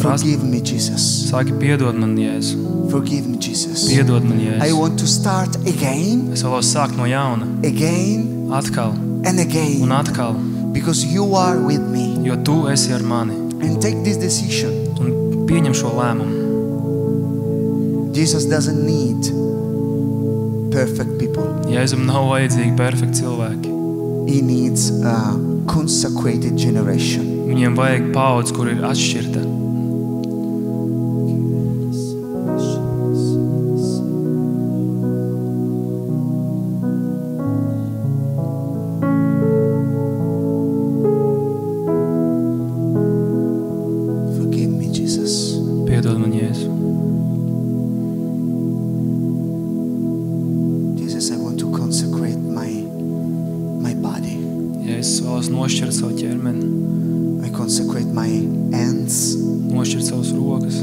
Forgive me, Jesus. Sāki piedod man, Jēzu. Forgive me, Jesus. Piedod man, I Jēzu. want to start again, Es vēlos sākt no jauna. again, Atkal and un again, atkal. because you are with me. Jo tu esi ar mani. And take this decision. Un pieņem šo lēmumu. Jesus doesn't need perfect people. Jēzum nav vajadzīgi perfekti cilvēki. He needs a consecrated generation. Viņiem vajag paudze, kur ir atšķirta. Forgive me, Jesus. Piedod man, Jēzu. Jesus, I want to consecrate my body. Jēzus vēlos nošķirt savu ķermeni, I consecrate my hands, nošķirt savus rokas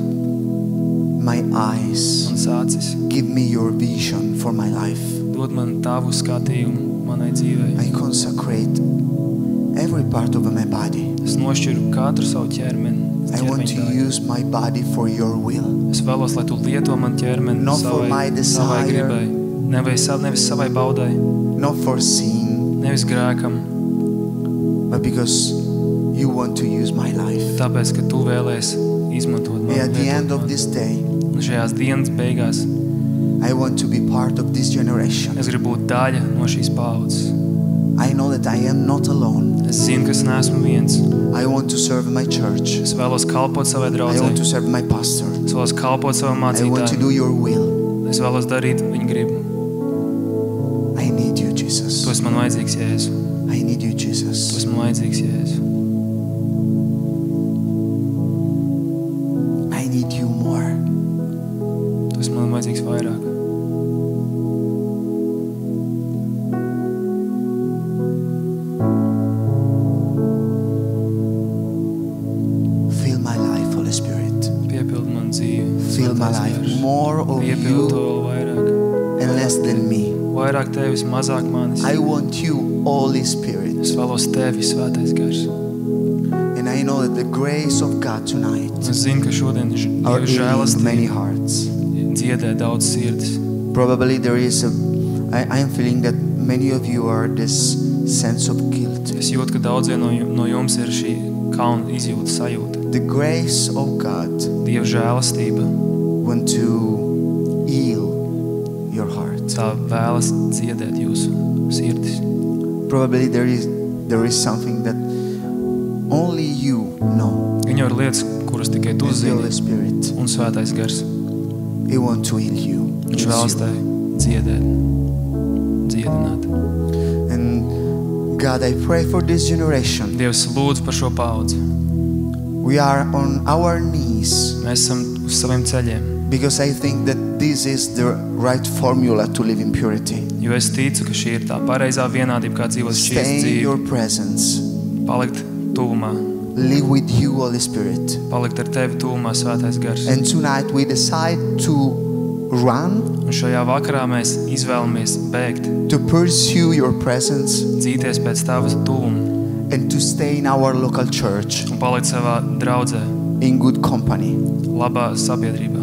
my eyes. un acis. Give me your vision for my life. Dod man tavu skatījumu manai dzīvei. I consecrate every part of my body. Es nošķiru katru savu ķermeni. I want to use my body for your will. Es vēlos, lai tu lieto man ķermeni Not for my savai desire. gribai. Nevis savai baudai, Not for sin, nevis grēkam, but because you want to use my life. tāpēc, ka tu vēlies izmantot mani. At the lietot end of mani. this day, Un šajās dienas beigās I want to be part of this generation. es gribu būt daļa no šīs paudzes. I know that I am not alone. Es zinu, ka es neesmu viens. I want to serve my church. Es vēlos kalpot savai I draudzei. want to serve my pastor. Es vēlos kalpot savam I want to mācītājam. do your will. Es vēlos darīt viņa gribu. I need you, Tu Jesus. esi man vajadzīgs, Jēzu. I need you, Tu Jesus. esi man vajadzīgs, Jēzu. I need you more. Tu esi man vajadzīgs vairāk. Fill my life, Holy Spirit. Piepild man dzīvi. Fill my Svētais life. gars. More of Piepild to you vēl vairāk. and less than me. Vairāk tevis, mazāk manis. I want you, Holy Spirit. Es vēlos tevi, Svētais gars. And I know that the grace of God tonight Es zinu, ka šodien are Dieva healing many žēlastība hearts. dziedē daudz sirdis. Probably there is I am feeling that many of you are this sense of guilt. Es jūtu, ka daudziem no jums ir šī kauna izjūta sajūta. The grace of God Dieva žēlastība want to heal your heart. tā vēlas dziedēt jūsu sirdis. Probably there is something that only you know. Viņu ir lietas, kuras tikai tu And the Holy zini, Spirit, un Svētais gars. He want to heal you. Viņš vēlas tevi dziedēt, dziedināt. And God, I pray for this generation. Dievs, lūdzu par šo paudzi. We are on our knees Mēs esam uz saviem ceļiem, because I think that this is the right formula to live in purity. jo es ticu, ka šī ir tā pareizā vienādība, kā dzīvot šīs Stay in dzīvi. your presence. Palikt tuvumā, Live with you, Holy Spirit. palikt ar tevi tuvumā, Svētais gars. And tonight we decide to run, Un šajā vakarā mēs izvēlamies bēgt, to pursue your presence, dzīties pēc tavas tuvuma and to stay in our local church un palikt savā draudzē, in good company. labā sabiedrībā.